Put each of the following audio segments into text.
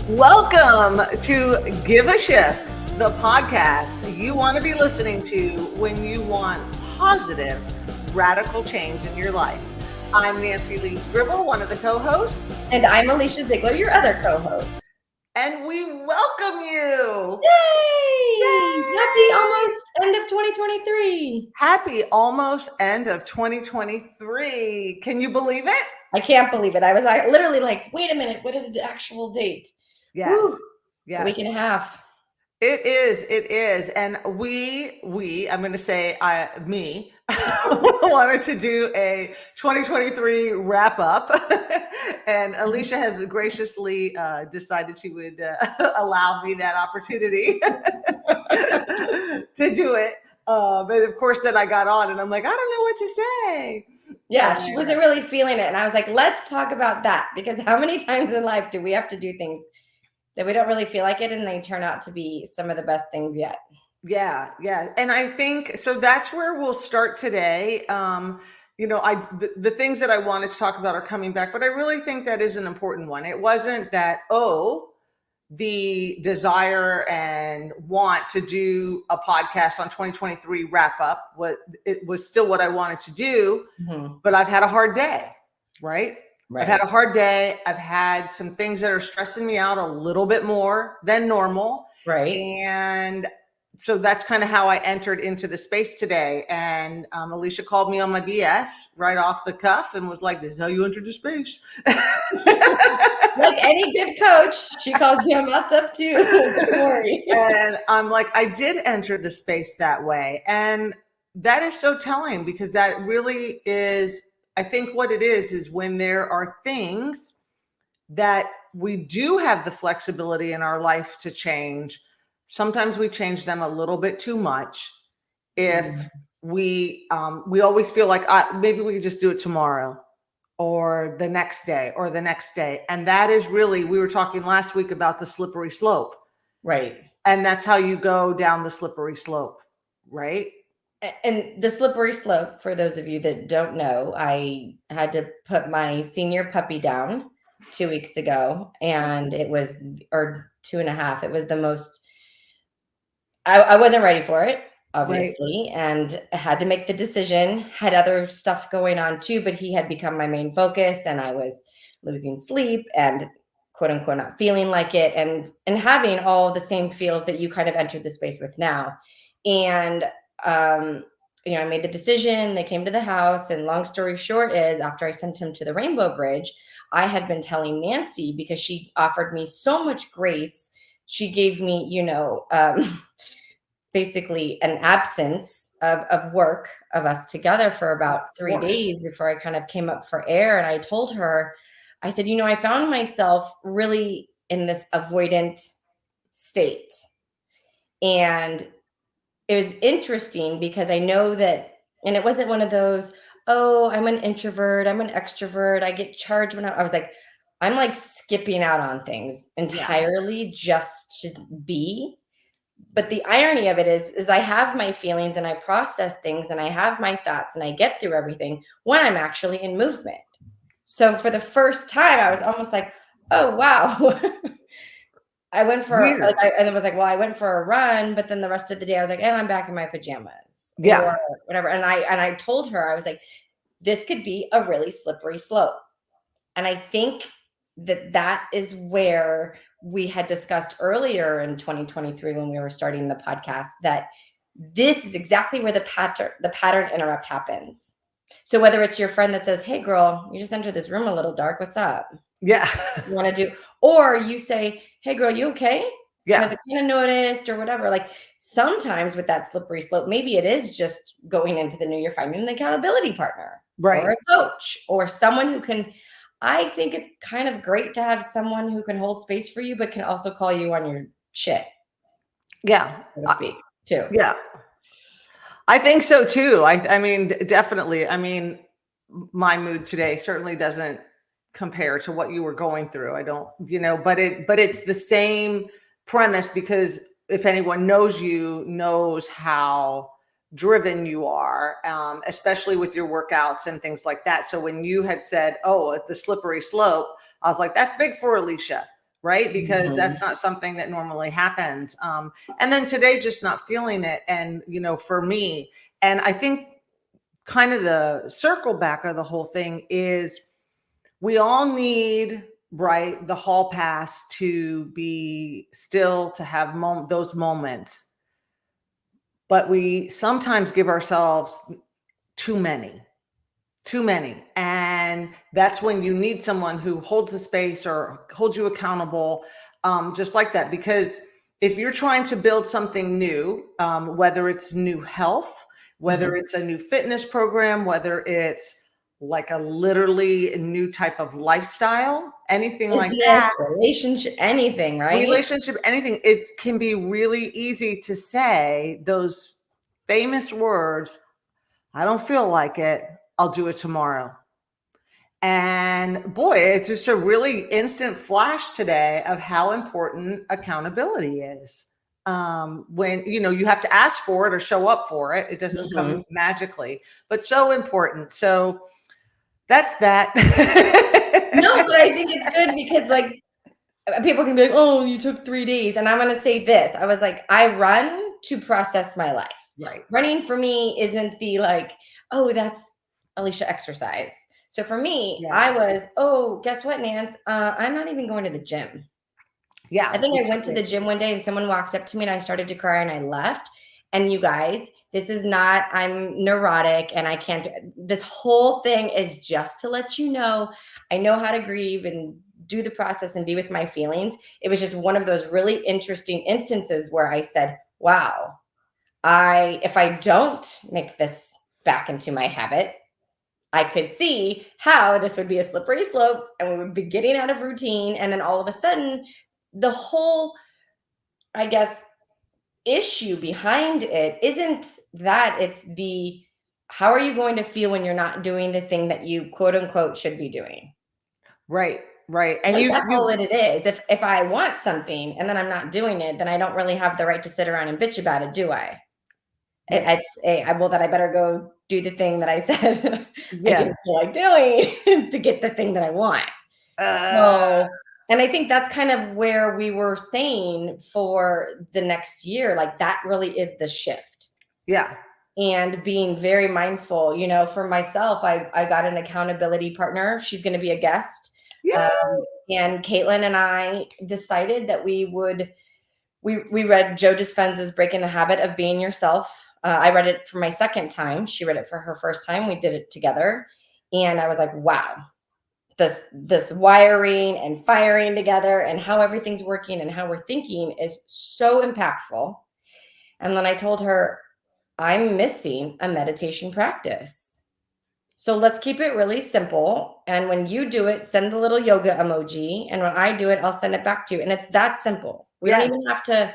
Welcome to Give a Shift, the podcast you want to be listening to when you want positive, radical change in your life. I'm Nancy Lees Gribble, one of the co-hosts. And I'm Alicia Ziegler, your other co-host. And we welcome you. Yay! Happy almost end of 2023. Happy almost end of 2023. Can you believe it? I can't believe it. I was literally like, wait a minute, what is the actual date? Yes. Woo, yes. A week and a half. It is. And I'm going to say me, wanted to do a 2023 wrap up. And Alicia has graciously decided she would allow me that opportunity to do it. But of course, then I got on and I'm like, I don't know what to say. Yeah, she wasn't really feeling it. And I was like, let's talk about that. Because how many times in life do we have to do things that we don't really feel like it, and they turn out to be some of the best things yet? Yeah. And I think, so that's where we'll start today. The things that I wanted to talk about are coming back, but I really think that is an important one. It wasn't that, the desire and want to do a podcast on 2023 wrap up. It was still what I wanted to do, but I've had a hard day, right? I've had a hard day. I've had some things that are stressing me out a little bit more than normal. Right. And so that's kind of how I entered into the space today. And Alicia called me on my BS right off the cuff and was like, this is how you enter the space. Like any good coach, she calls me on my stuff too. Don't worry. And I'm like, I did enter the space that way. And that is so telling, because that really is, I think what it is when there are things that we do have the flexibility in our life to change. Sometimes we change them a little bit too much. If we always feel like maybe we could just do it tomorrow or the next day or the next day. And that is really, we were talking last week about the slippery slope. Right. And that's how you go down the slippery slope, right? And the slippery slope, for those of you that don't know, I had to put my senior puppy down 2 weeks ago, and it was, or 2.5. It was the most, I wasn't ready for it, obviously, and had to make the decision, had other stuff going on too, but he had become my main focus, and I was losing sleep and quote unquote not feeling like it, and having all the same feels that you kind of entered the space with now. And I made the decision. They came to the house, and long story short is, after I sent him to the Rainbow Bridge, I had been telling Nancy, because she offered me so much grace. She gave me, basically an absence of work of us together for about 3 days before I kind of came up for air. And I told her, I said, I found myself really in this avoidant state. And it was interesting because I know that, and it wasn't one of those, I'm an introvert, I'm an extrovert, I get charged when I was like, I'm like skipping out on things entirely just to be. But the irony of it is I have my feelings and I process things and I have my thoughts and I get through everything when I'm actually in movement. So for the first time, I was almost like, oh, wow. I went for, I went for a run, but then the rest of the day I was like, and I'm back in my pajamas or whatever. And I told her, I was like, this could be a really slippery slope. And I think that is where we had discussed earlier in 2023 when we were starting the podcast, that this is exactly where the pattern interrupt happens. So whether it's your friend that says, hey girl, you just entered this room a little dark, what's up? Yeah. You want to do, or you say, hey girl, you okay? Yeah. Because I kind of noticed or whatever. Like sometimes with that slippery slope, maybe it is just going into the new year, finding an accountability partner, right, or a coach, or someone who can. I think it's kind of great to have someone who can hold space for you, but can also call you on your shit. Yeah. So to speak, too. Yeah. I think so too. I mean, definitely. I mean, my mood today certainly doesn't compare to what you were going through. I don't, but it's the same premise, because if anyone knows you, knows how driven you are, especially with your workouts and things like that. So when you had said, oh, the slippery slope, I was like, that's big for Alicia, right? Because that's not something that normally happens. And then today, just not feeling it. And, for me, and I think kind of the circle back of the whole thing is we all need, right, the hall pass to be still, to have those moments. But we sometimes give ourselves too many. And that's when you need someone who holds the space or holds you accountable, just like that. Because if you're trying to build something new, whether it's new health, whether it's a new fitness program, whether it's like a literally new type of lifestyle, anything like that, relationship, anything, right? relationship, anything, it can be really easy to say those famous words, I don't feel like it, I'll do it tomorrow. And boy, it's just a really instant flash today of how important accountability is. When you have to ask for it or show up for it, it doesn't come magically, but so important. So that's that. No, but I think it's good because like people can be like, oh, you took 3 days. And I'm going to say this. I was like, I run to process my life. Right. Running for me isn't the like, oh, that's Alicia exercise. So for me, I was, oh, guess what, Nance? I'm not even going to the gym. Yeah. I think I went to the gym one day and someone walked up to me and I started to cry and I left. And you guys, this is not, I'm neurotic and I can't, this whole thing is just to let you know, I know how to grieve and do the process and be with my feelings. It was just one of those really interesting instances where I said, wow, if I don't make this back into my habit, I could see how this would be a slippery slope and we would be getting out of routine. And then all of a sudden, the whole, I guess, issue behind it isn't that, it's the, how are you going to feel when you're not doing the thing that you quote unquote should be doing? Right. And like, that's all it is. If I want something and then I'm not doing it, then I don't really have the right to sit around and bitch about it, do I? I'd say, well, that I better go do the thing that I said I didn't feel like doing to get the thing that I want. So, and I think that's kind of where we were saying for the next year, like that really is the shift. Yeah. And being very mindful, for myself, I got an accountability partner. She's going to be a guest. And Caitlin and I decided that we read Joe Dispenza's Breaking the Habit of Being Yourself. I read it for my second time. She read it for her first time. We did it together. And I was like, wow, this wiring and firing together and how everything's working and how we're thinking is so impactful. And then I told her, I'm missing a meditation practice. So let's keep it really simple. And when you do it, send the little yoga emoji. And when I do it, I'll send it back to you. And it's that simple. We don't even have to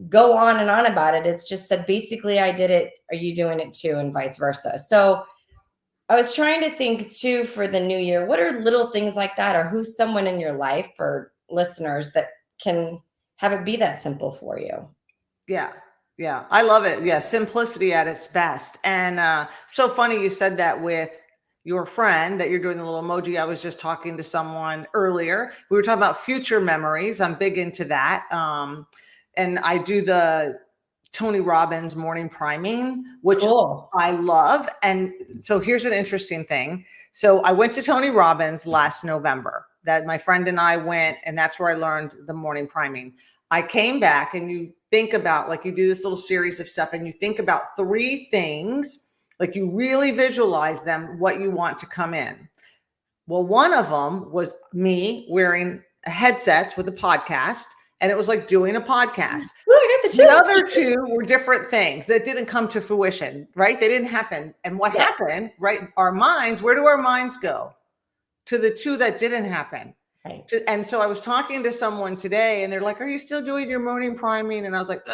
go on and on about it. It's just that basically I did it. Are you doing it too? And vice versa. So I was trying to think too for the new year, what are little things like that, or who's someone in your life or listeners that can have it be that simple for you? Yeah. I love it. Yeah. Simplicity at its best. And so funny you said that with your friend that you're doing the little emoji. I was just talking to someone earlier. We were talking about future memories. I'm big into that. And I do the Tony Robbins morning priming, which I love. And so here's an interesting thing. So I went to Tony Robbins last November. That my friend and I went, and that's where I learned the morning priming. I came back, and you think about, like, you do this little series of stuff and you think about 3 things, like you really visualize them, what you want to come in. Well, one of them was me wearing headsets with a podcast. And it was like doing a podcast. The other 2 were different things that didn't come to fruition, right? They didn't happen. And what happened, right? Our minds, where do our minds go? To the 2 that didn't happen. Right. And so I was talking to someone today and they're like, are you still doing your morning priming? And I was like,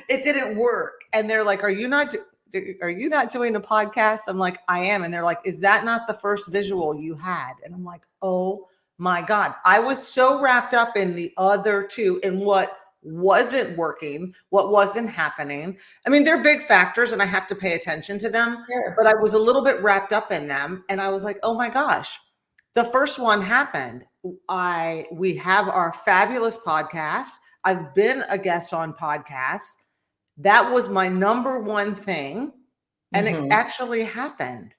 it didn't work. And they're like, are you not doing a podcast? I'm like, I am. And they're like, is that not the first visual you had? And I'm like, oh my God, I was so wrapped up in the other 2 and what wasn't working, what wasn't happening. I mean, they're big factors and I have to pay attention to them, Sure. but I was a little bit wrapped up in them. And I was like, oh my gosh, the first one happened. We have our fabulous podcast. I've been a guest on podcasts. That was my number one thing. And it actually happened.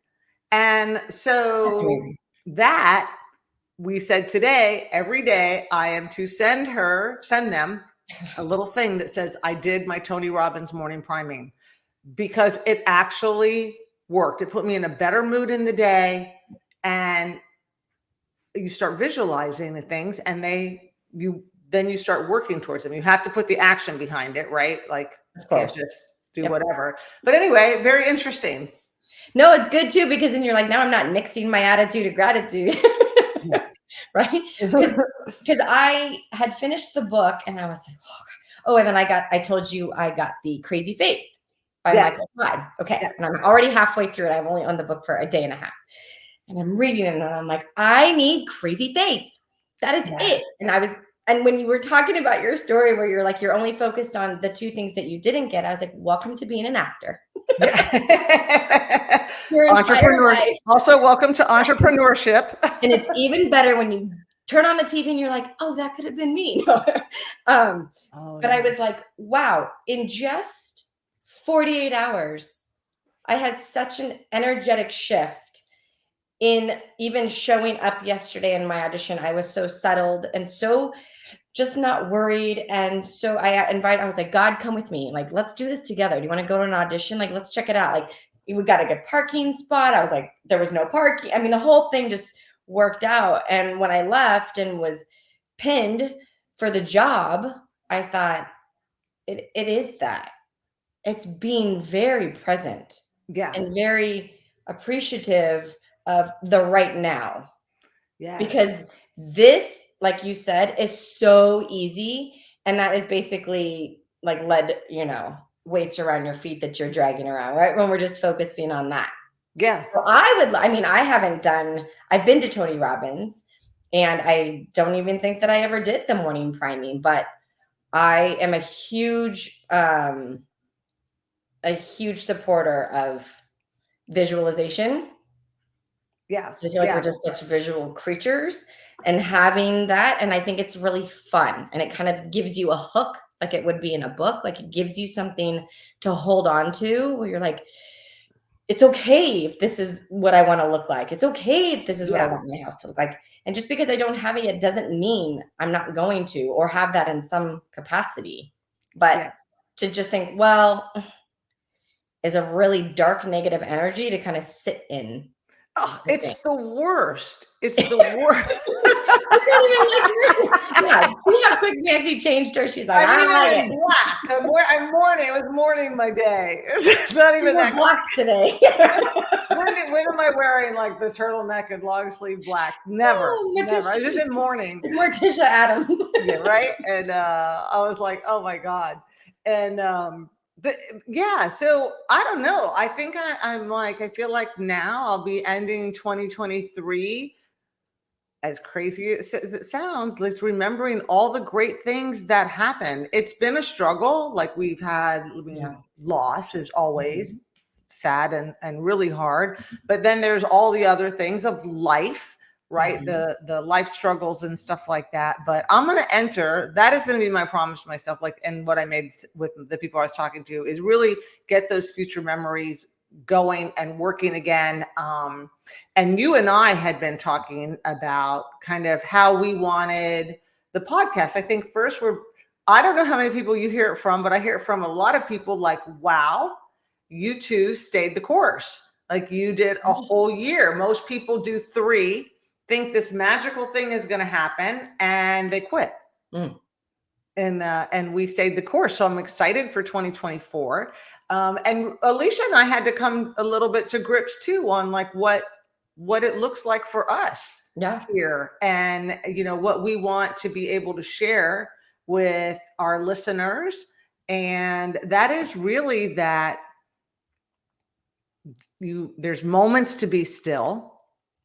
And so that we said today, every day, I am to send them a little thing that says, I did my Tony Robbins morning priming, because it actually worked. It put me in a better mood in the day. And you start visualizing the things and then you start working towards them. You have to put the action behind it, right? Like, you can't just do whatever. But anyway, very interesting. No, it's good too, because then you're like, now I'm not mixing my attitude of gratitude. Right? Because I had finished the book and I was like, oh, and then I told you I got the Crazy Faith by Michael Todd. Okay. Yes. And I'm already halfway through it. I've only owned the book for a day and a half. And I'm reading it and I'm like, I need Crazy Faith. That is it. And when you were talking about your story where you're like, you're only focused on the two things that you didn't get, I was like, welcome to being an actor. Entrepreneur. Also, welcome to entrepreneurship. And it's even better when you turn on the TV and you're like, oh, that could have been me. But I was like, wow, in just 48 hours, I had such an energetic shift in even showing up yesterday in my audition. I was so settled and so just not worried. And so I was like, God, come with me. Like, let's do this together. Do you want to go to an audition? Like, let's check it out. Like, we got a good parking spot. I was like, there was no parking. I mean, the whole thing just worked out. And when I left and was pinned for the job, I thought it is that. It's being very present and very appreciative of the right now. Yeah. Because this, like you said, is so easy. And that is basically like lead, weights around your feet that you're dragging around, right? When we're just focusing on that. Yeah. So I've been to Tony Robbins and I don't even think that I ever did the morning priming, but I am a huge supporter of visualization. Yeah. I feel like we're just such visual creatures and having that. And I think it's really fun and it kind of gives you a hook like it would be in a book. Like it gives you something to hold on to where you're like, it's okay if this is what I want to look like. It's okay if this is what I want my house to look like. And just because I don't have it yet doesn't mean I'm not going to or have that in some capacity. But to just think, well, is a really dark negative energy to kind of sit in. Oh, it's the worst. It's the worst. See how quick Nancy changed her. She's like, I like it. Black. I'm mourning. I was mourning my day. It's not even that black today. when am I wearing like the turtleneck and long sleeve black? Never. Never. I was in mourning. Morticia Adams. Yeah, right. And I was like, oh my God. And but yeah, so I don't know. I think I feel like now I'll be ending 2023, as crazy as it sounds, like remembering all the great things that happened. It's been a struggle. Like we've had, loss is always sad and really hard. But then there's all the other things of life, right? The life struggles and stuff like that. But I'm going to enter, that is going to be my promise to myself. Like, and what I made with the people I was talking to is really get those future memories going and working again. And you and I had been talking about kind of how we wanted the podcast. I think first I don't know how many people you hear it from, but I hear it from a lot of people like, wow, you two stayed the course. Like you did a whole year. Most people do 3, think this magical thing is going to happen and they quit. And we stayed the course. So I'm excited for 2024. And Alicia and I had to come a little bit to grips too on like what it looks like for us here and, what we want to be able to share with our listeners. And that is really that there's moments to be still.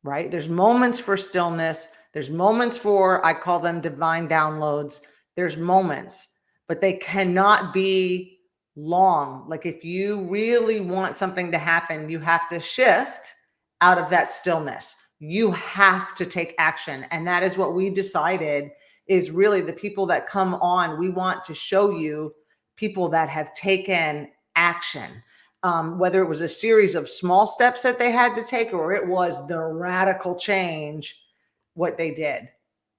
Right? There's moments for stillness. There's moments for, I call them divine downloads. There's moments, but they cannot be long. Like if you really want something to happen, you have to shift out of that stillness. You have to take action. And that is what we decided is really the people that come on. We want to show you people that have taken action, whether it was a series of small steps that they had to take, or it was the radical change, what they did.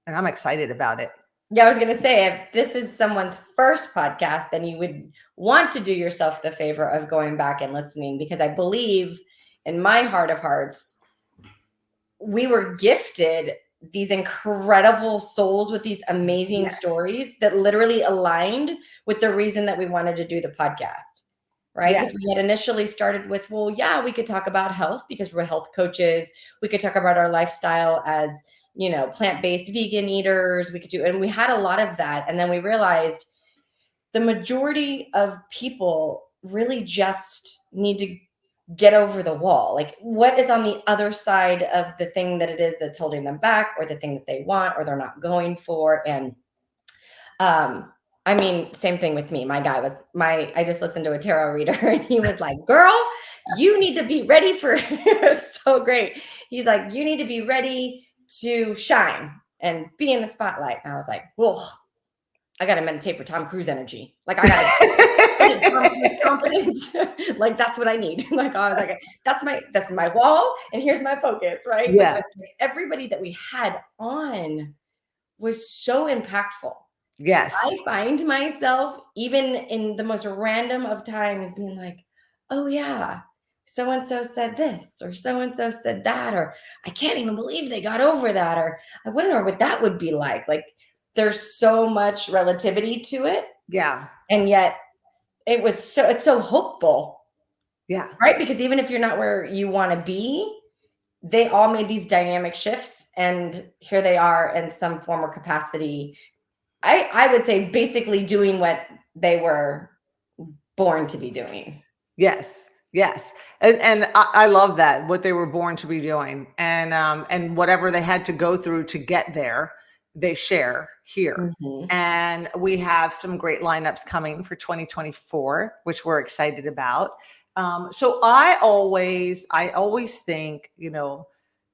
And I'm excited about it. Yeah, I was going to say, if this is someone's first podcast, then you would want to do yourself the favor of going back and listening, because I believe in my heart of hearts, we were gifted these incredible souls with these amazing stories that literally aligned with the reason that we wanted to do the podcast, right? Because we had initially started with, well, yeah, we could talk about health because we're health coaches. We could talk about our lifestyle as, you know, plant-based vegan eaters. We could do, and we had a lot of that. And then we realized the majority of people really just need to get over the wall. Like, what is on the other side of the thing that it is that's holding them back, or the thing that they want or they're not going for? And I mean, same thing with me. I just listened to a tarot reader and he was like, girl, you need to be ready for it was so great. He's like, you need to be ready to shine and be in the spotlight. And I was like, whoa, I got to meditate for Tom Cruise energy. Like I got Tom Cruise confidence. Like that's what I need. Like I was like, that's my wall, and here's my focus, right? Yeah. But everybody that we had on was so impactful. Yes. I find myself even in the most random of times being like, oh yeah, so-and-so said this, or so-and-so said that, or I can't even believe they got over that, or I wonder what that would be like. Like there's so much relativity to it. Yeah. And yet it's so hopeful. Yeah. Right? Because even if you're not where you want to be, they all made these dynamic shifts, and here they are in some form or capacity. I would say basically doing what they were born to be doing. Yes. Yes. And I love that, what they were born to be doing, and whatever they had to go through to get there, they share here. Mm-hmm. And we have some great lineups coming for 2024, which we're excited about. So I always think, you know,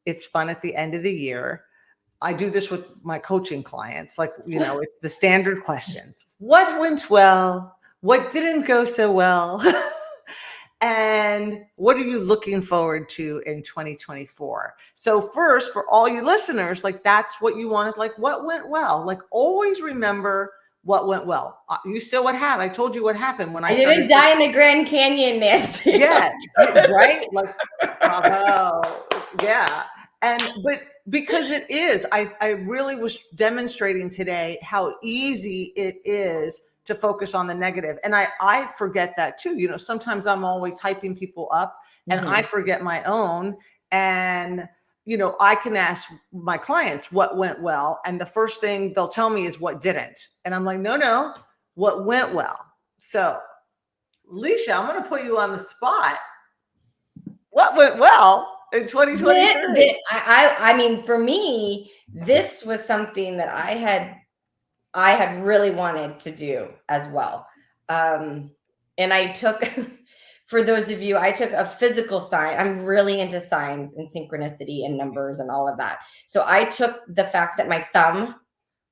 it's fun at the end of the year. I do this with my coaching clients. Like, you know, it's the standard questions. What went well? What didn't go so well? And what are you looking forward to in 2024? So first, for all you listeners, like that's what you wanted. Like what went well? Like always remember what went well. You saw what happened. I told you what happened when I didn't die in the Grand Canyon, Nancy. Yeah, right? Like, bravo. Yeah. But because it is, I really was demonstrating today how easy it is to focus on the negative. And I forget that too. You know, sometimes I'm always hyping people up and I forget my own. And, you know, I can ask my clients what went well. And the first thing they'll tell me is what didn't. And I'm like, no, what went well. So, Leisha, I'm going to put you on the spot. What went well in 2023? I mean, for me, this was something that I had really wanted to do as well. And I took, for those of you, I took a physical sign. I'm really into signs and synchronicity and numbers and all of that. So I took the fact that my thumb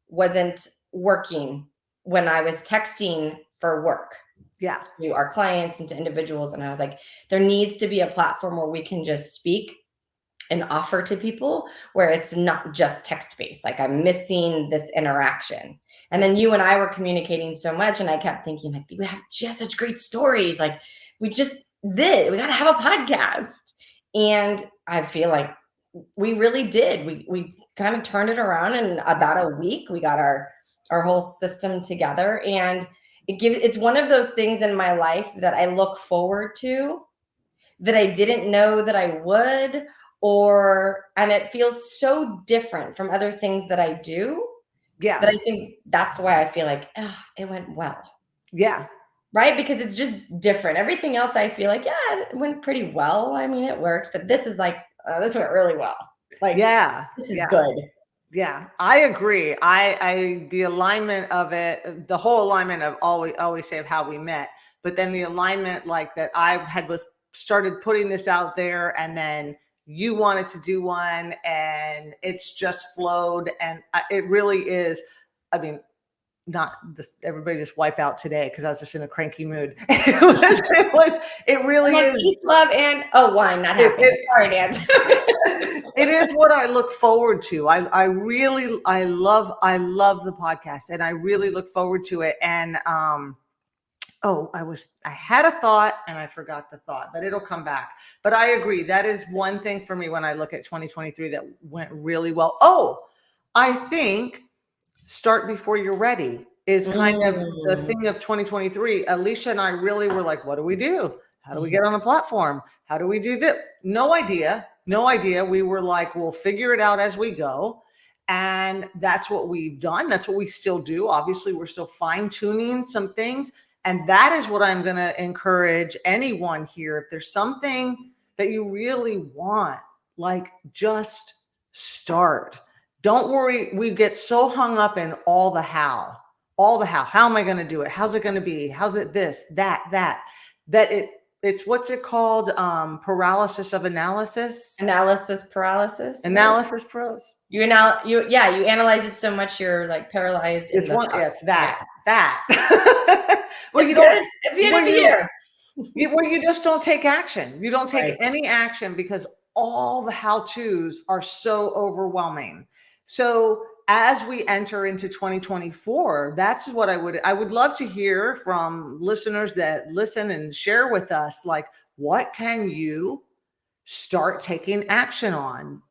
wasn't working when I was texting for work. Yeah. To our clients and to individuals. And I was like, there needs to be a platform where we can just speak and offer to people where it's not just text-based. Like I'm missing this interaction. And then you and I were communicating so much, and I kept thinking like, we have just such great stories. Like we got to have a podcast. And I feel like we really did. We kind of turned it around in about a week. We got our whole system together, and it's one of those things in my life that I look forward to that I didn't know that I would, and it feels so different from other things that I do. Yeah. That I think that's why I feel like, it went well. Yeah. Right? Because it's just different. Everything else I feel like, yeah, it went pretty well. I mean, it works, but this is like, this went really well. Like, yeah, this is good. Yeah, I agree. The alignment of it, the whole alignment of always say of how we met, but then the alignment like that I had was started putting this out there, and then you wanted to do one, and it's just flowed, and it really is. I mean, not this. Everybody just wipe out today because I was just in a cranky mood. It I'm really like is. peace, love, and wine, not happiness. It, Sorry, Dan. it is what I look forward to. I really I love the podcast, and I really look forward to it. And I had a thought and I forgot the thought, but it'll come back. But I agree. That is one thing for me when I look at 2023 that went really well. Oh, I think start before you're ready is kind of the Mm. thing of 2023. Alicia and I really were like, what do we do? How do we Mhm. get on a platform? How do we do this? No idea. No idea. We were like, we'll figure it out as we go. And that's what we've done. That's what we still do. Obviously, we're still fine tuning some things. And that is what I'm going to encourage anyone here. If there's something that you really want, like just start. Don't worry. We get so hung up in all the how. How am I going to do it? How's it going to be? How's it this, that it's what's it called? Paralysis of analysis. Analysis paralysis. Is that what Analysis paralysis. you analyze it so much you're like paralyzed in It's the one. thought. Yeah, it's Yeah. that. Well, It's you don't. good. It's the end of When the you year. where you just don't take action. You don't take Right. any action because all the how-tos are so overwhelming. So as we enter into 2024, that's what I would love to hear from listeners that listen and share with us, like, what can you start taking action on?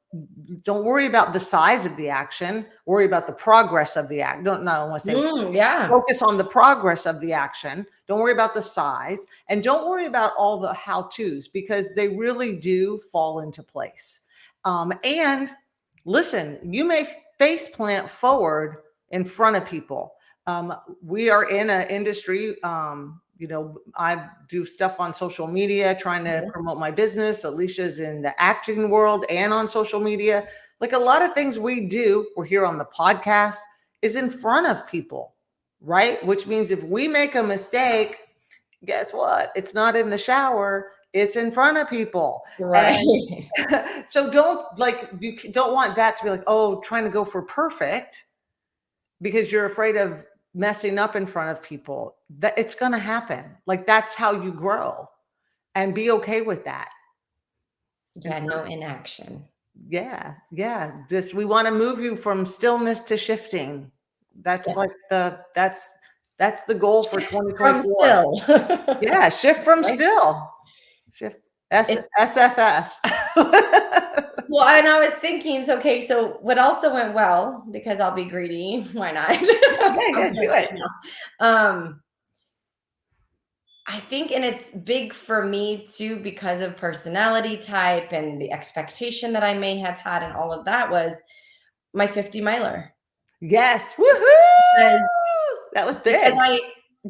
Don't worry about the size of the action, worry about the progress of the act. Don't not want to say Yeah. focus on the progress of the action. Don't worry about the size, and don't worry about all the how-tos because they really do fall into place. And listen, you may face plant forward in front of people. We are in an industry. I do stuff on social media trying to promote my business. Alicia's in the acting world and on social media. Like a lot of things we do, we're here on the podcast, is in front of people, right? Which means if we make a mistake, guess what? It's not in the shower, it's in front of people. Right. And so you don't want that to be like, oh, trying to go for perfect because you're afraid of messing up in front of people. That it's going to happen. Like that's how you grow, and be okay with that. Yeah, no inaction. Yeah. Just we want to move you from stillness to shifting. That's Yeah. like that's the goal for From 2024. still. Yeah, shift from Right? still. Shift It SFS. Well, and I was thinking, so what also went well, because I'll be greedy, why not? Yeah, do it. I think, and it's big for me too, because of personality type and the expectation that I may have had and all of that was my 50 miler. Yes. Woohoo! Because That was big. I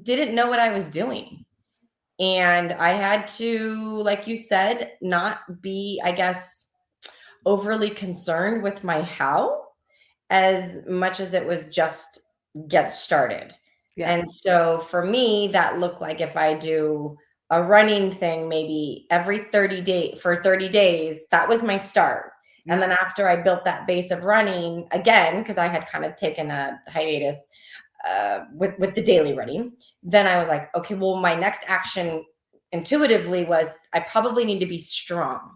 didn't know what I was doing. And I had to, like you said, not be, I guess, overly concerned with my how as much as it was just get started. Yeah. And so for me, that looked like if I do a running thing, maybe every 30 days, that was my start. And then after I built that base of running again, because I had kind of taken a hiatus with the daily running, then I was like, okay, well, my next action intuitively was I probably need to be strong.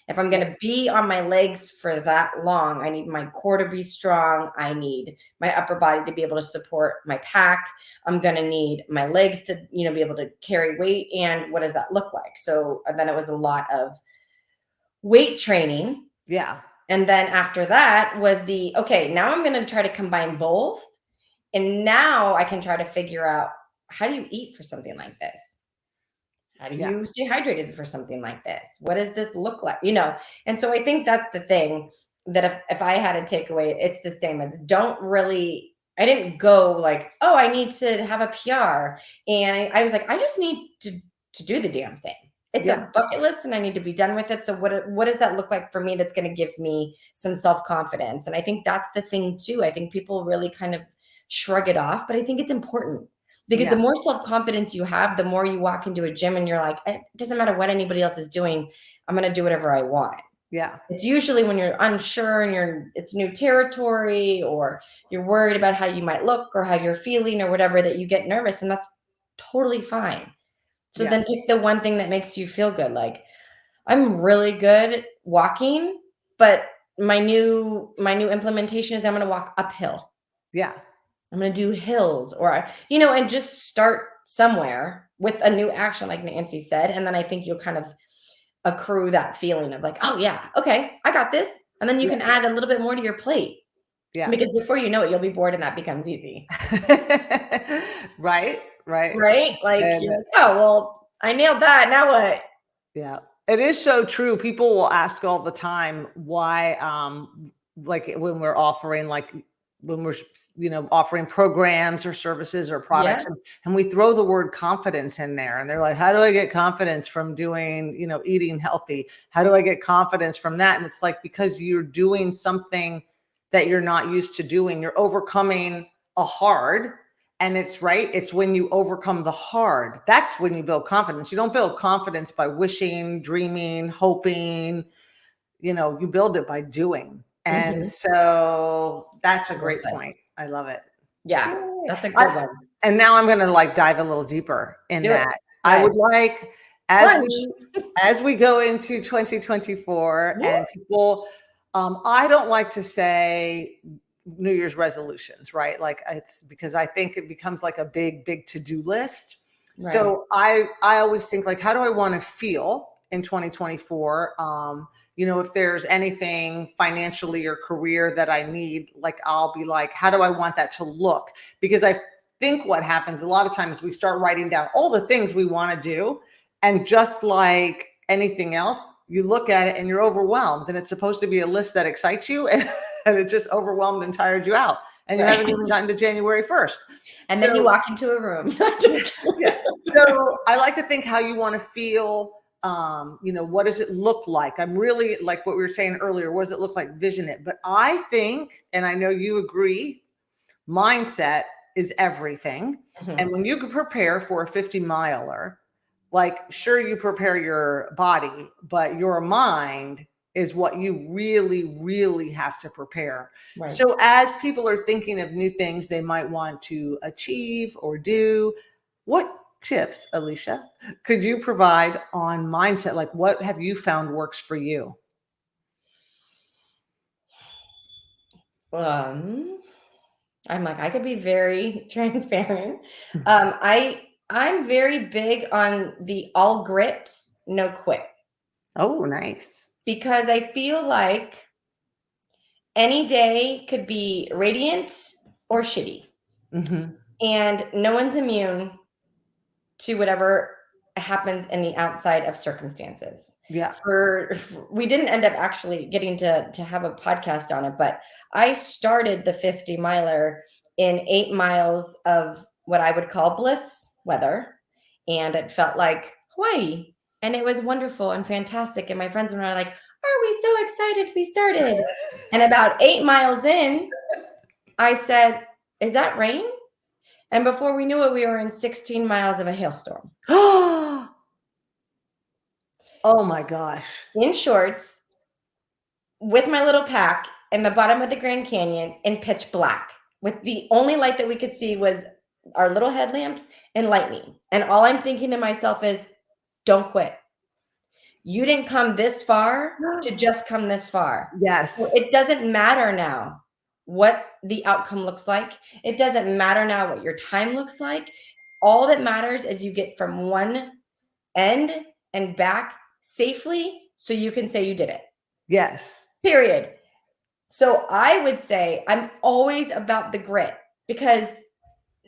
If I'm going to be on my legs for that long, I need my core to be strong. I need my upper body to be able to support my pack. I'm going to need my legs to, be able to carry weight. And what does that look like? So then it was a lot of weight training. Yeah. And then after that was okay, now I'm going to try to combine both. And now I can try to figure out, how do you eat for something like this? How do you stay hydrated for something like this? What does this look like? And so I think that's the thing that if I had a takeaway, it's the same. It's I didn't go like, I need to have a PR. And I was like, I just need to do the damn thing. It's Yeah. a bucket list and I need to be done with it. So what does that look like for me that's going to give me some self-confidence? And I think that's the thing too. I think people really kind of shrug it off, but I think it's important because the Yeah. more self-confidence you have, the more you walk into a gym and you're like, it doesn't matter what anybody else is doing. I'm going to do whatever I want. Yeah. It's usually when you're unsure and it's new territory or you're worried about how you might look or how you're feeling or whatever that you get nervous, and that's totally fine. So Yeah. then pick the one thing that makes you feel good. Like, I'm really good walking, but my new implementation is I'm going to walk uphill. Yeah. I'm going to do hills or, and just start somewhere with a new action, like Nancy said. And then I think you'll kind of accrue that feeling of like, oh yeah, okay, I got this. And then you can add a little bit more to your plate. Yeah. Because before you know it, you'll be bored and that becomes easy. Right. Right. Right? Like, And you're like, oh, well, I nailed that. Now what? yeah, it is so true. People will ask all the time why, like when we're offering, like when we're, offering programs or services or Yeah. products, and we throw the word confidence in there, and they're like, "How do I get confidence from doing, eating healthy? How do I get confidence from that?" And it's like because you're doing something that you're not used to doing, you're overcoming a hard. And it's right. It's when you overcome the hard. That's when you build confidence. You don't build confidence by wishing, dreaming, hoping. You build it by doing. And Mhm. so that's a Well great said. point. I love it. Yeah, Yay. that's a good one. And now I'm going to like dive a little deeper in Do it. that. I Dive. would like, as we Plunge. as we go into 2024 Yeah. and people, I don't like to say New Year's resolutions, right? Like it's because I think it becomes like a big to-do list. Right. So I always think like, how do I want to feel in 2024? If there's anything financially or career that I need, like I'll be like, how do I want that to look? Because I think what happens a lot of times we start writing down all the things we want to do. And just like anything else, you look at it and you're overwhelmed. And it's supposed to be a list that excites you, and it just overwhelmed and tired you out. And you Right. haven't even gotten to January 1st. And then you walk into a room. Just kidding. Yeah. So I like to think how you want to feel. What does it look like? I'm really like what we were saying earlier. What does it look like? Vision it. But I think, and I know you agree, mindset is everything. Mhm. And when you can prepare for a 50 miler, like sure you prepare your body, but your mind is what you really have to prepare. Right. So as people are thinking of new things they might want to achieve or do, what tips, Alicia, could you provide on mindset? Like what have you found works for you? I'm like, I could be very transparent. I'm very big on the all grit, no quit, Oh, nice. because I feel like any day could be radiant or shitty, Mm-hmm. and no one's immune to whatever happens in the outside of circumstances. Yeah. We didn't end up actually getting to have a podcast on it, but I started the 50 miler in 8 miles of what I would call bliss weather, and it felt like Hawaii, and it was wonderful and fantastic. And my friends were like, "Are we so excited we started?" And about 8 miles in, I said, "Is that rain?" And before we knew it, we were in 16 miles of a hailstorm. Oh my gosh. In shorts, with my little pack in the bottom of the Grand Canyon in pitch black, with the only light that we could see was our little headlamps and lightning. And all I'm thinking to myself is, don't quit. You didn't come this far to just come this far. Yes. So it doesn't matter now what the outcome looks like. It doesn't matter now what your time looks like. All that matters is you get from one end and back safely so you can say you did it. Yes. Period. So I would say I'm always about the grit, because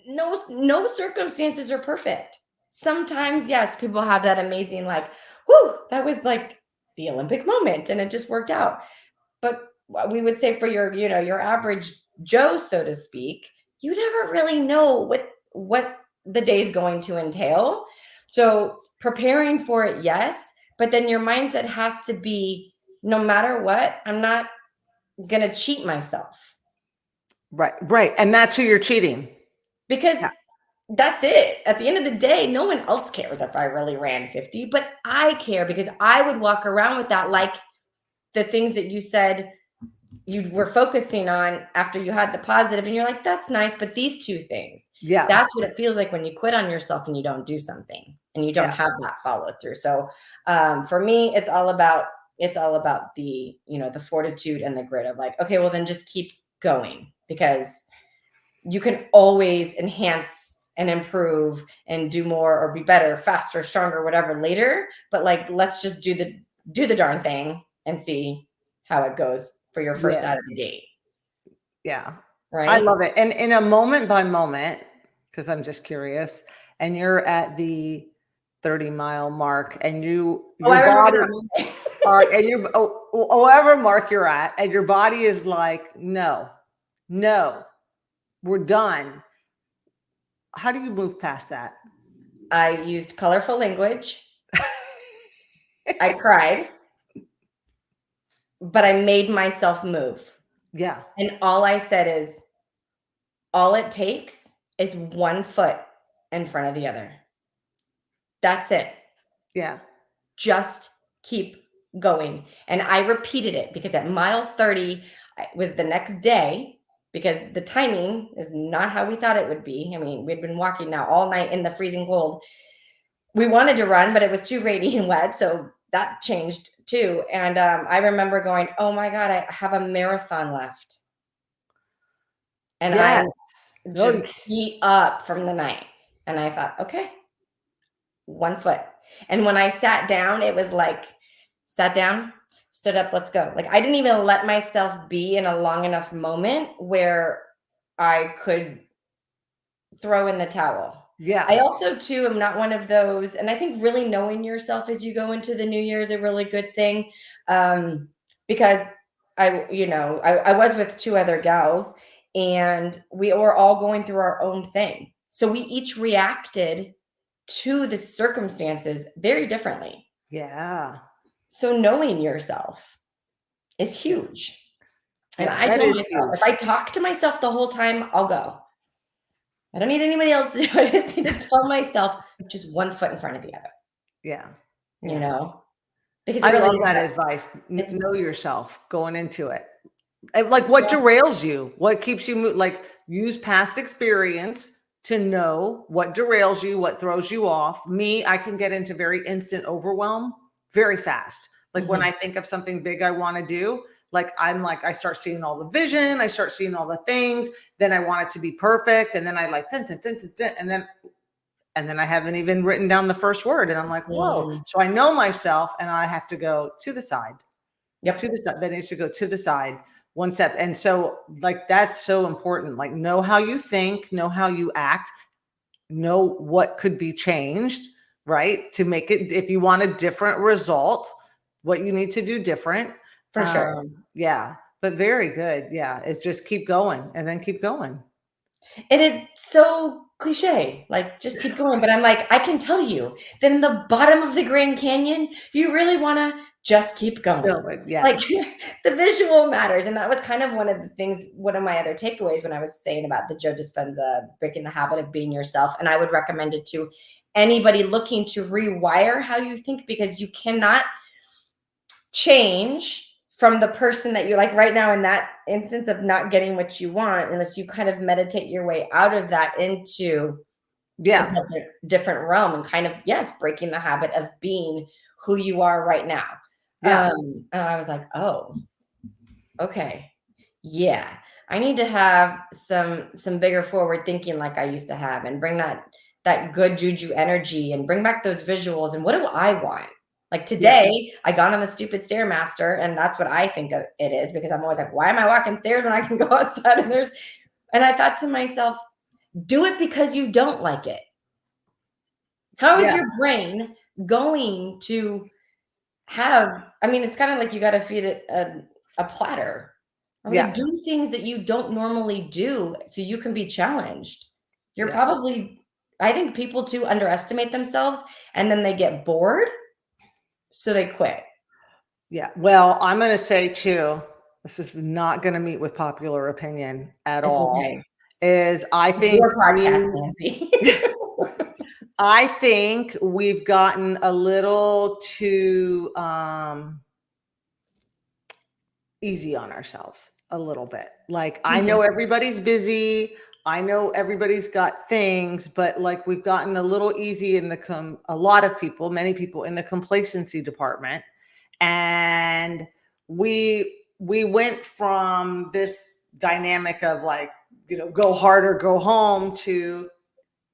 no circumstances are perfect. Sometimes, yes, people have that amazing, like, whoo, that was like the Olympic moment and it just worked out. But we would say for your average Joe, so to speak, you never really know what the day is going to entail. So preparing for it, yes, but then your mindset has to be, no matter what, I'm not going to cheat myself. Right. Right. And that's who you're cheating. Because Yeah. that's it. At the end of the day, no one else cares if I really ran 50, but I care because I would walk around with that, like the things that you said you were focusing on after you had the positive, and you're like, that's nice, but these two things, Yeah. that's what it feels like when you quit on yourself and you don't do something and you don't Yeah. have that follow through. So for me, it's all about the, the fortitude and the grit of like, okay, well then just keep going, because you can always enhance and improve and do more or be better, faster, stronger, whatever later. But like, let's just do the darn thing and see how it goes for your first Yeah. out of the gate. Yeah. I Right? love it. And in a moment by moment, because I'm just curious, and you're at the 30-mile mark and Oh, I your remember body that one. are and you whatever mark you're at, and your body is like, no, no, we're done. How do you move past that? I used colorful language. I cried, but I made myself move. Yeah. And all I said is, all it takes is one foot in front of the other. That's it. Yeah. Just keep going. And I repeated it because at mile 30, it was the next day, because the timing is not how we thought it would be. I mean, we'd been walking now all night in the freezing cold. We wanted to run, but it was too rainy and wet. So that changed too. And I remember going, oh my God, I have a marathon left. And I Yes. just Oh, beat up from the night. And I thought, okay, one foot. And when I sat down, it was like, sat down, stood up, let's go. Like I didn't even let myself be in a long enough moment where I could throw in the towel. yeah. I also too am not one of those, and I think really knowing yourself as you go into the new year is a really good thing. Because I was with two other gals, and we were all going through our own thing. So we each reacted to the circumstances very differently. Yeah. So knowing yourself is Yeah. huge. And Yeah. I That told is myself, if huge. I talk to myself the whole time, I'll go. I don't need anybody else to do it. I just need to tell myself just one foot in front of the other, Yeah. you Yeah. know, because it I really love is that that. advice. It's Know yourself going into it. And like what yeah, derails you? What keeps you like use past experience to know what derails you, what throws you off. Me, I can get into very instant overwhelm very fast. Like when I mhm, think of something big I want to do, I start seeing all the vision, I start seeing all the things, then I want it to be perfect, and then I like dun, dun, dun, dun, dun, and then I haven't even written down the first word, and I'm like, whoa. mm, So I know myself, and I have to go to the side, to yep, the side. That needs to go to the side one step. And so, like, that's so important. Like, know how you think, know how you act, know what could be changed, right? To make it, if you want a different result, what you need to do different. for sure. Yeah, but very good. Yeah, it's just keep going and then keep going. And it's so cliche, like just keep going. But I'm like, I can tell you that in the bottom of the Grand Canyon, you really want to just keep going. Go it. Like Yes. the visual matters. And that was kind of one of the things, one of my other takeaways when I was saying about the Joe Dispenza breaking the habit of being yourself. And I would recommend it to anybody looking to rewire how you think, because you cannot change from the person that you're like right now in that instance of not getting what you want, unless you kind of meditate your way out of that into a Yeah. different realm and kind of, yes, breaking the habit of being who you are right now. Yeah. And I was like, oh, okay, yeah, I need to have some bigger forward thinking like I used to have, and bring that good juju energy and bring back those visuals. And what do I want? Like Yeah. today, I got on the stupid stairmaster, and that's what I think of it is, because I'm always like, why am I walking stairs when I can go outside and I thought to myself, do it because you don't like it. How is Yeah. your brain going to have, I mean, it's kind of like you got to feed it a platter, or like Yeah. do things that you don't normally do so you can be challenged. You're Yeah. probably I think people too underestimate themselves and then they get bored, so they quit. Yeah. Well, I'm going to say too, this is not going to meet with popular opinion at It's all, okay. is It's your podcast, Nancy. I think we've gotten a little too easy on ourselves a little bit. Like, I know everybody's busy. I know everybody's got things, but like we've gotten a little easy in a lot of people, many people in the complacency department. And we went from this dynamic of like, go hard or go home to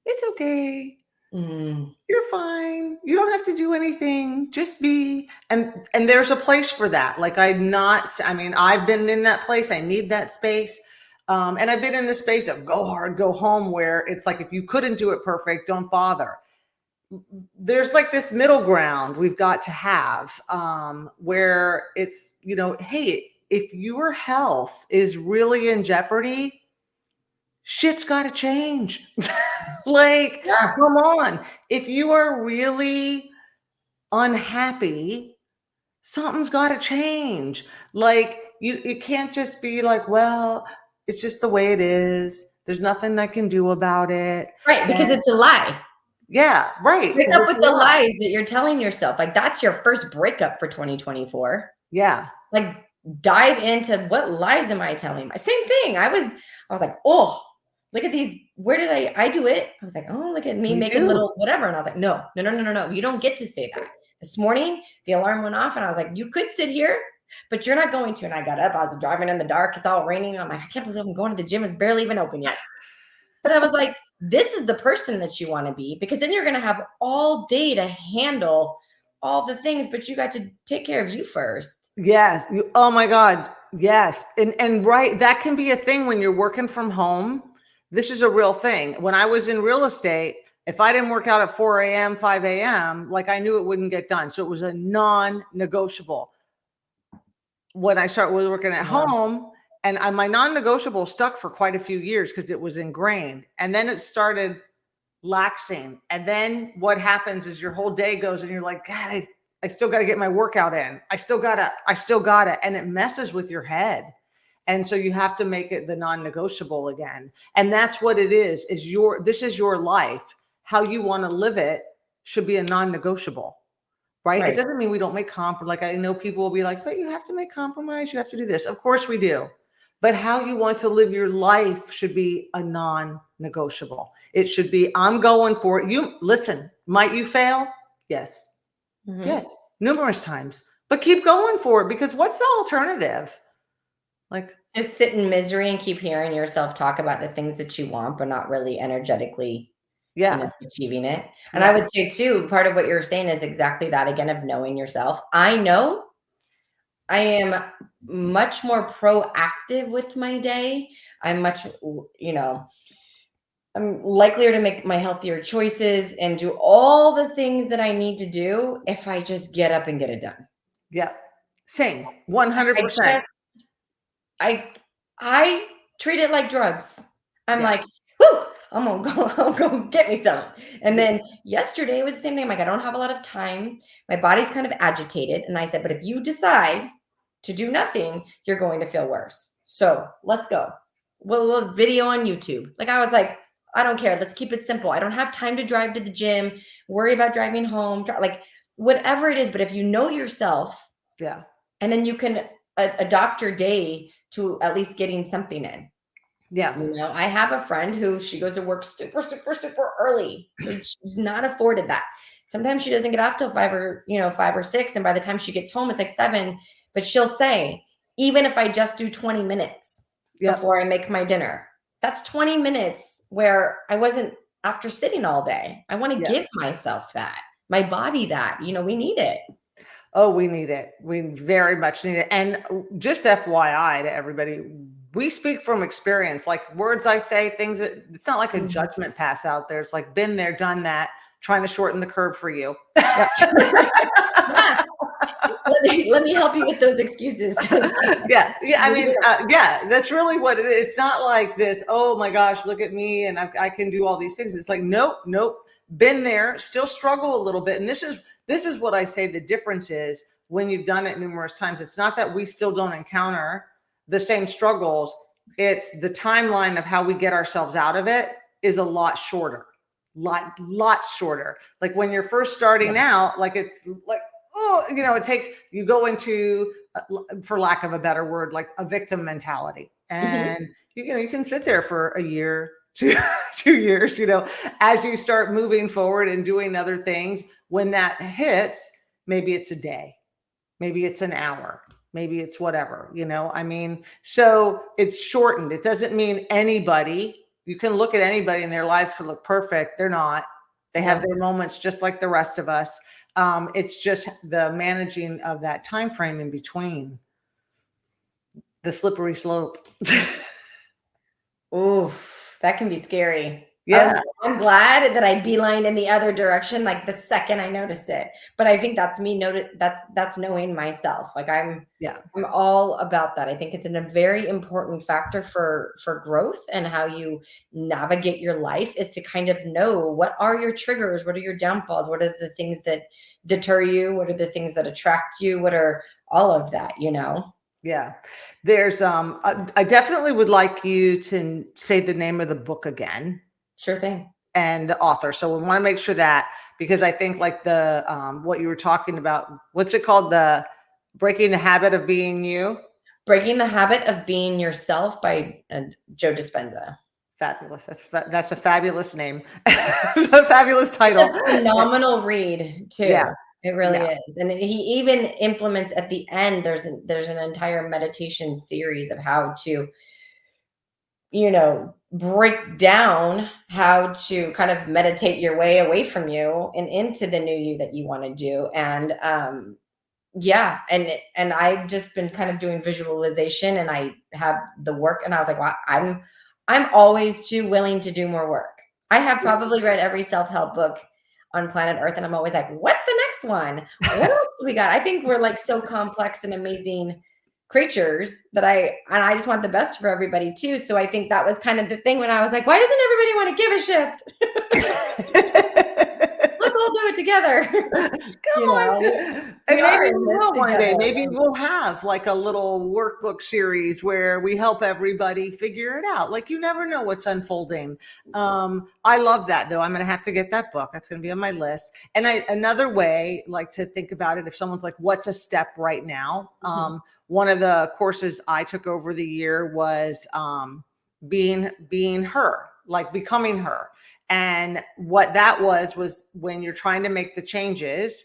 it's okay. Mm. You're fine. You don't have to do anything. Just be. And there's a place for that. Like I mean, I've been in that place. I need that space. And I've been in the space of go hard, go home, where it's like if you couldn't do it perfect, don't bother. There's like this middle ground we've got to have, where it's, hey, if your health is really in jeopardy, shit's got to change. Like, Yeah. come on. If you are really unhappy, something's got to change. Like, it can't just be like, well, it's just the way it is. There's nothing I can do about it. Right, because And it's a lie. yeah, right. Break Because up it's with a the lie. lies that you're telling yourself. Like, that's your first breakup for 2024. Yeah. Like, dive into what lies am I telling? Same thing. I was like, oh, look at these. Where did I do it? I was like, oh, look at me You making do. little whatever. And I was like, no, no, no, no, no, no. You don't get to say that. This morning, the alarm went off and I was like, you could sit here, but you're not going to. And I got up. I was driving in the dark. It's all raining. I'm like, I can't believe I'm going to the gym. It's barely even open yet. But I was like, this is the person that you want to be, because then you're going to have all day to handle all the things, but you got to take care of you first. Yes. Oh my God. Yes. And right, that can be a thing when you're working from home. This is a real thing. When I was in real estate, if I didn't work out at 4 a.m., 5 a.m., like I knew it wouldn't get done. So it was a non-negotiable. When I started working at Wow. home, and my non-negotiable stuck for quite a few years because it was ingrained. And then it started laxing. And then what happens is your whole day goes and you're like, God, I still got to get my workout in. I still got to. And it messes with your head. And so you have to make it the non-negotiable again. And that's what it is this is your life. How you want to live it should be a non-negotiable, right? It Right. doesn't mean we don't make compromise. Like I know people will be like, but you have to make compromise. You have to do this. Of course we do. But how you want to live your life should be a non-negotiable. It should be, I'm going for it. You listen, might you fail? Yes. Mm-hmm. Yes. Numerous times, but keep going for it, because what's the alternative? Like, Just sit in misery and keep hearing yourself talk about the things that you want, but not really energetically, yeah. achieving it. And Yeah. I would say too, part of what you're saying is exactly that, again, of knowing yourself. I know I am much more proactive with my day. I'm much, I'm likelier to make my healthier choices and do all the things that I need to do if I just get up and get it done. Yeah. Same. I 100%. just I treat it like drugs. I'm Yeah. like, whoo, I'll go get me some. And then yesterday it was the same thing. I'm like, I don't have a lot of time. My body's kind of agitated. And I said, but if you decide to do nothing, you're going to feel worse. So let's go. We'll video on YouTube. Like I was like, I don't care. Let's keep it simple. I don't have time to drive to the gym, worry about driving home, like whatever it is. But if you know yourself, Yeah. and then you can adopt your day to at least getting something in. Yeah. I have a friend who she goes to work super, super, super early. So she's not afforded that. Sometimes she doesn't get off till 5 or 6. And by the time she gets home, it's like 7. But she'll say, even if I just do 20 minutes before I make my dinner, that's 20 minutes where I wasn't after sitting all day. I want to give myself that, my body that, we need it. Oh, we need it. We very much need it. And just FYI to everybody, we speak from experience. Like words I say, things that it's not like a judgment pass out there. It's like been there, done that, trying to shorten the curve for you. Yeah. Let's let me help you with those excuses. Yeah. Yeah. I mean, yeah, that's really what it is. It's not like this, oh my gosh, look at me and I can do all these things. It's like, nope, nope. Been there, still struggle a little bit. And this is what I say the difference is when you've done it numerous times. It's not that we still don't encounter the same struggles. It's the timeline of how we get ourselves out of it is a lot shorter. Lot shorter. Like when you're first starting out, like it's like, oh, it takes, you go into, for lack of a better word, like a victim mentality. And you can sit there for a year, 2 years, as you start moving forward and doing other things. When that hits, maybe it's a day, maybe it's an hour, maybe it's whatever, I mean, so it's shortened. It doesn't mean you can look at anybody and their lives could look perfect. They're not. They have their moments just like the rest of us. It's just the managing of that time frame in between, the slippery slope. Ooh, that can be scary. Yeah. I'm glad that I beelined in the other direction, like the second I noticed it. But I think that's me that's knowing myself. Like I'm all about that. I think it's a very important factor for growth and how you navigate your life is to kind of know what are your triggers, what are your downfalls, what are the things that deter you, what are the things that attract you, what are all of that, Yeah. There's I definitely would like you to say the name of the book again. Sure thing. And the author. So we want to make sure that, because I think like the what you were talking about, what's it called? The Breaking the Habit of Being You. Breaking the Habit of Being Yourself by Joe Dispenza. Fabulous. That's a fabulous name. It's a fabulous title. It's a phenomenal read too. Yeah. It really is. And he even implements at the end, there's an entire meditation series of how to, break down how to kind of meditate your way away from you and into the new you that you want to do. And and I've just been kind of doing visualization, and I have the work, and I was like, wow, I'm always too willing to do more work. I have probably read every self-help book on planet Earth, and I'm always like, what's the next one? What else do we got? I think we're like so complex and amazing creatures that I just want the best for everybody too. So I think that was kind of the thing when I was like, why doesn't everybody want to give a shift? Let's all do it together. Come on. And maybe we will one day. Maybe we'll have like a little workbook series where we help everybody figure it out. Like, you never know what's unfolding. I love that though. I'm going to have to get that book. That's going to be on my list. And another way like to think about it, if someone's like, what's a step right now? One of the courses I took over the year was being her, like becoming her. And what that was when you're trying to make the changes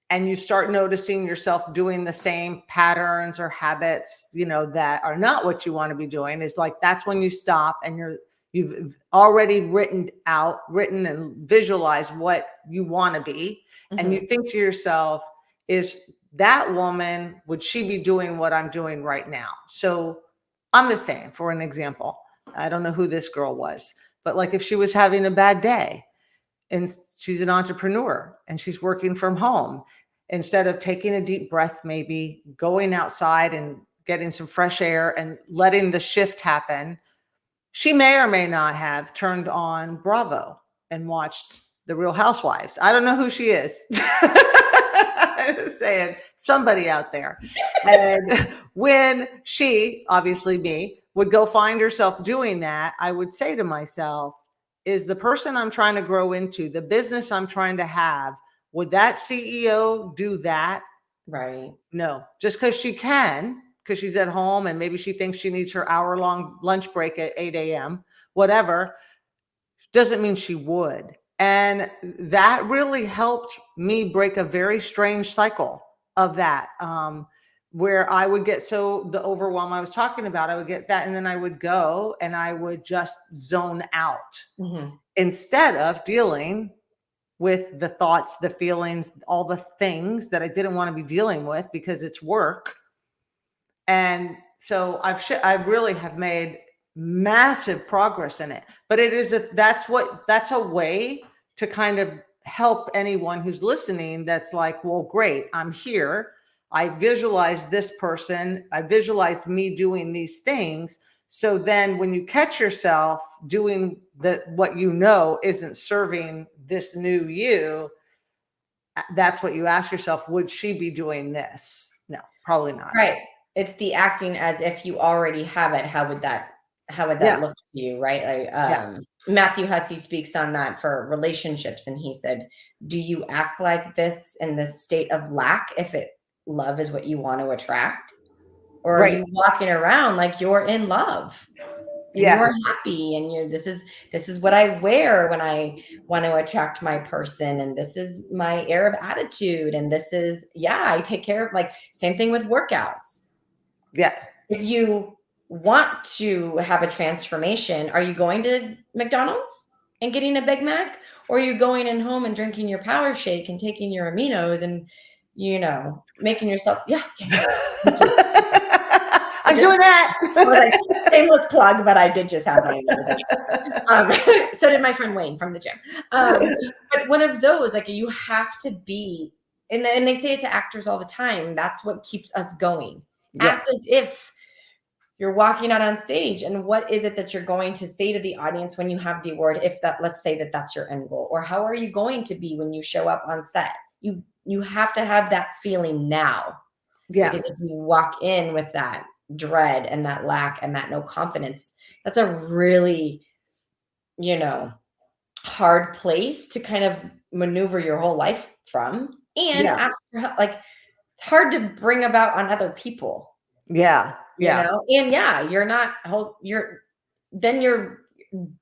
and you start noticing yourself doing the same patterns or habits, that are not what you want to be doing, is like, that's when you stop and you've already written and visualized what you want to be. And you think to yourself, is that woman, would she be doing what I'm doing right now? So I'm just saying, for an example, I don't know who this girl was, but like if she was having a bad day and she's an entrepreneur and she's working from home, instead of taking a deep breath, maybe going outside and getting some fresh air and letting the shift happen, she may or may not have turned on Bravo and watched The Real Housewives. I don't know who she is. I'm just saying, somebody out there. And when she, obviously me, would go find herself doing that, I would say to myself, is the person I'm trying to grow into, the business I'm trying to have, would that CEO do that? Right. No, just because she can, because she's at home and maybe she thinks she needs her hour-long lunch break at 8 a.m., whatever, doesn't mean she would. And that really helped me break a very strange cycle of that, where I would get the overwhelm I was talking about, I would get that, and then I would go and I would just zone out instead of dealing with the thoughts, the feelings, all the things that I didn't want to be dealing with because it's work. And so I really have made massive progress in it, but that's a way to kind of help anyone who's listening. That's like, well, great, I'm here. I visualize this person, I visualize me doing these things. So then when you catch yourself doing what you know isn't serving this new you, that's what you ask yourself, would she be doing this? No, probably not. Right. It's the acting as if you already have it. How would that Yeah. look to you, right? Like Yeah. Matthew Hussey speaks on that for relationships, and he said, do you act like this in this state of lack if love is what you want to attract? Or are Right. you walking around like you're in love and Yeah. you're happy and this is what I wear when I want to attract my person, and this is my air of attitude, and this is, yeah, I take care of, like, same thing with workouts. Yeah. If you want to have a transformation, are you going to McDonald's and getting a Big Mac, or are you going in home and drinking your power shake and taking your aminos and making yourself, yeah. I'm doing that. I was like, shameless plug, but I did just have my so did my friend Wayne from the gym. But one of those, like, you have to be, and they say it to actors all the time, that's what keeps us going. Yeah. Act as if you're walking out on stage, and what is it that you're going to say to the audience when you have the award, if that, let's say that that's your end goal, or how are you going to be when you show up on set? You have to have that feeling now. Yeah. Because if you walk in with that dread and that lack and that no confidence, that's a really, hard place to kind of maneuver your whole life from, and ask for help. Like, it's hard to bring about on other people. Yeah. Yeah. And you're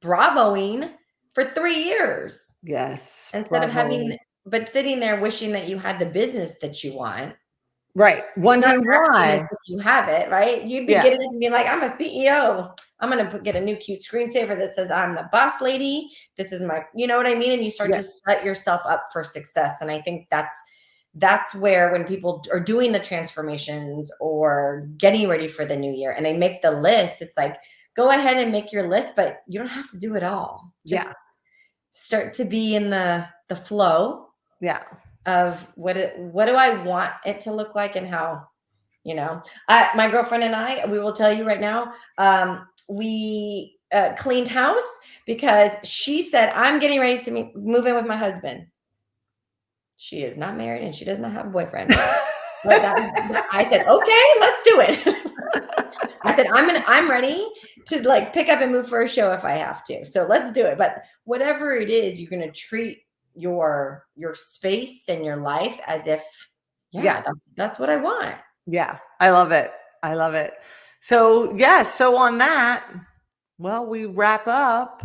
bravoing for 3 years. Yes. Instead of but sitting there wishing that you had the business that you want. Right. Wondering why. If you have it, right? You'd be getting it and being like, I'm a CEO. I'm going to get a new cute screensaver that says I'm the boss lady. This is my, you know what I mean? And you start to set yourself up for success. And I think that's where, when people are doing the transformations or getting ready for the new year and they make the list, it's like, go ahead and make your list, but you don't have to do it all. Just start to be in the flow. Yeah. Of what do I want it to look like, and how, my girlfriend and I, we will tell you right now, we cleaned house because she said, I'm getting ready to move in with my husband. She is not married and she does not have a boyfriend. But I said, okay, let's do it. I said, I'm ready to, like, pick up and move for a show if I have to. So let's do it. But whatever it is, you're going to treat your space and your life as if, that's what I want. Yeah. I love it. I love it. So so on that, well, we wrap up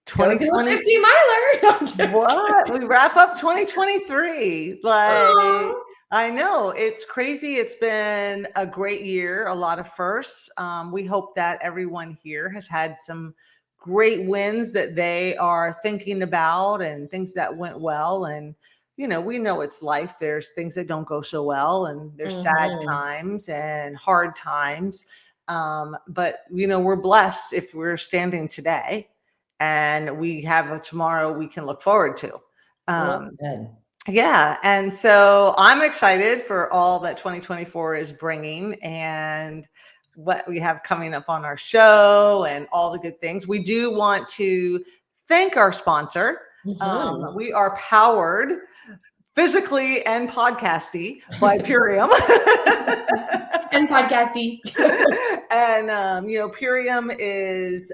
2020. 50 miler. What? We wrap up 2023. Like, aww. I know, it's crazy. It's been a great year, a lot of firsts. We hope that everyone here has had some great wins that they are thinking about, and things that went well. And we know it's life. There's things that don't go so well, and there's sad times and hard times. But we're blessed if we're standing today, and we have a tomorrow we can look forward to. Yeah. And so I'm excited for all that 2024 is bringing, and what we have coming up on our show, and all the good things. We do want to thank our sponsor. We are powered physically and podcasty by Purium. And podcasty. And Purium is,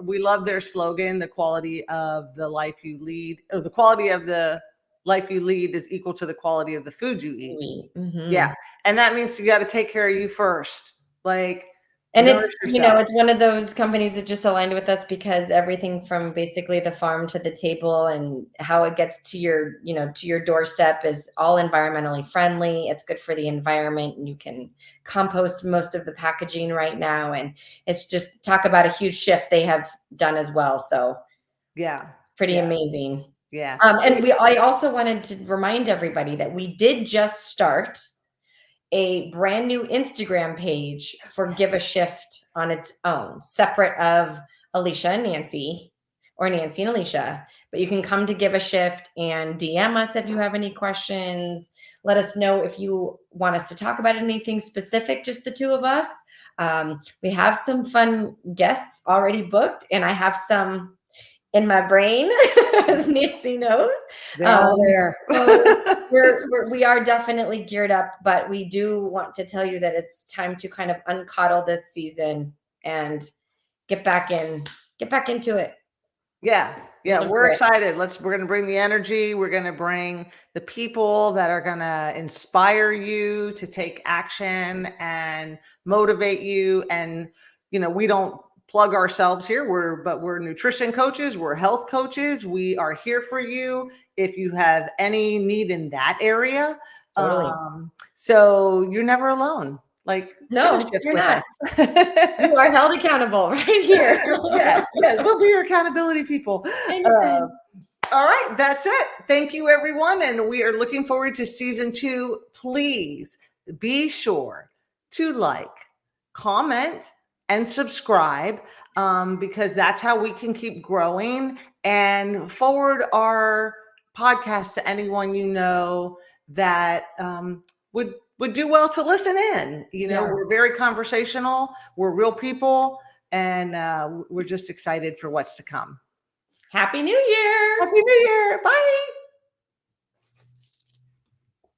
we love their slogan, the quality of the life you lead, or the quality of the life you lead is equal to the quality of the food you eat. Yeah. And that means you got to take care of you first. Like, and it's, it's one of those companies that just aligned with us, because everything from basically the farm to the table and how it gets to your, to your doorstep is all environmentally friendly. It's good for the environment, and you can compost most of the packaging right now. And it's just, talk about a huge shift they have done as well. So pretty amazing. Yeah. And I also wanted to remind everybody that we did just start a brand new Instagram page for Give a Shift on its own, separate of Alicia and Nancy. or Nancy and Alicia. But you can come to Give a Shift and DM us if you have any questions. Let us know if you want us to talk about anything specific, just the two of us. We have some fun guests already booked, and I have some in my brain, as Nancy knows. They're all there. So we are definitely geared up, but we do want to tell you that it's time to kind of uncoddle this season and get back into it. Yeah. We're excited. We're going to bring the energy. We're going to bring the people that are going to inspire you to take action and motivate you. And, we don't plug ourselves here. We're nutrition coaches. We're health coaches. We are here for you if you have any need in that area. Totally. So you're never alone. No, you're not. You are held accountable right here. Yes, we'll be your accountability people. All right, that's it. Thank you, everyone, and we are looking forward to season 2. Please be sure to like, comment, and subscribe, because that's how we can keep growing, and forward our podcast to anyone you know that would do well to listen in. We're very conversational. We're real people, and we're just excited for what's to come. Happy New Year. Happy New Year. Bye.